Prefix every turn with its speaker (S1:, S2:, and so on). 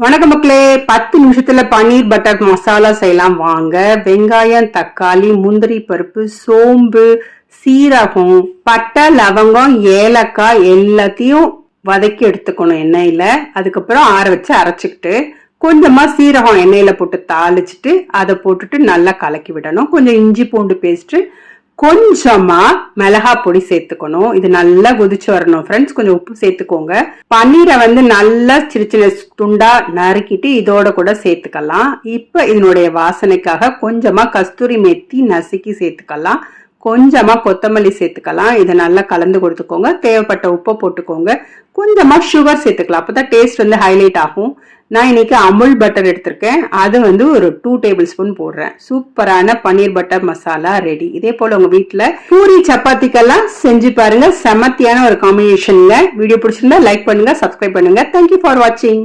S1: வணக்கம் மக்களே, 10 நிமிஷத்துல பன்னீர் பட்டர் மசாலா செய்யலாம் வாங்க. வெங்காயம், தக்காளி, முந்திரி பருப்பு, சோம்பு, சீரகம், பட்டை, லவங்கம், ஏலக்காய் எல்லாத்தையும் வதக்கி எடுத்துக்கணும் எண்ணெயில. அதுக்கப்புறம் ஆற வச்சு அரைச்சிக்கிட்டு கொஞ்சமா சீரகம் எண்ணெயில போட்டு தாளிச்சுட்டு அதை போட்டுட்டு நல்லா கலக்கி விடணும். கொஞ்சம் இஞ்சி பூண்டு பேஸ்ட், கொஞ்சமா மிளகா பொடி சேர்த்துக்கணும். இது நல்லா கொதிச்சு வரணும் ஃப்ரெண்ட்ஸ். கொஞ்சம் உப்பு சேர்த்துக்கோங்க. பன்னீரை நல்லா சின்ன சின்ன துண்டா நறுக்கிட்டு இதோட கூட சேர்த்துக்கலாம். இப்ப இதனுடைய வாசனைக்காக கொஞ்சமா கஸ்தூரி மெத்தி நசுக்கி சேர்த்துக்கலாம். கொஞ்சமா கொத்தமல்லி சேர்த்துக்கலாம். இதை நல்லா கலந்து கொடுத்துக்கோங்க. தேவைப்பட்ட உப்பை போட்டுக்கோங்க. கொஞ்சமா சுகர் சேர்த்துக்கலாம். அப்பதான் டேஸ்ட் ஹைலைட் ஆகும். நான் இன்னைக்கு அமுல் பட்டர் எடுத்திருக்கேன். அது ஒரு 2 டேபிள் ஸ்பூன் போடுறேன். சூப்பரான பன்னீர் பட்டர் மசாலா ரெடி. இதே போல உங்க வீட்டுல பூரி சப்பாத்திக்கெல்லாம் செஞ்சு பாருங்க. செமத்தியான ஒரு காம்பினேஷன்ல. வீடியோ பிடிச்சிருந்தா லைக் பண்ணுங்க, சப்ஸ்கிரைப் பண்ணுங்க. தேங்க்யூ ஃபார் வாட்சிங்.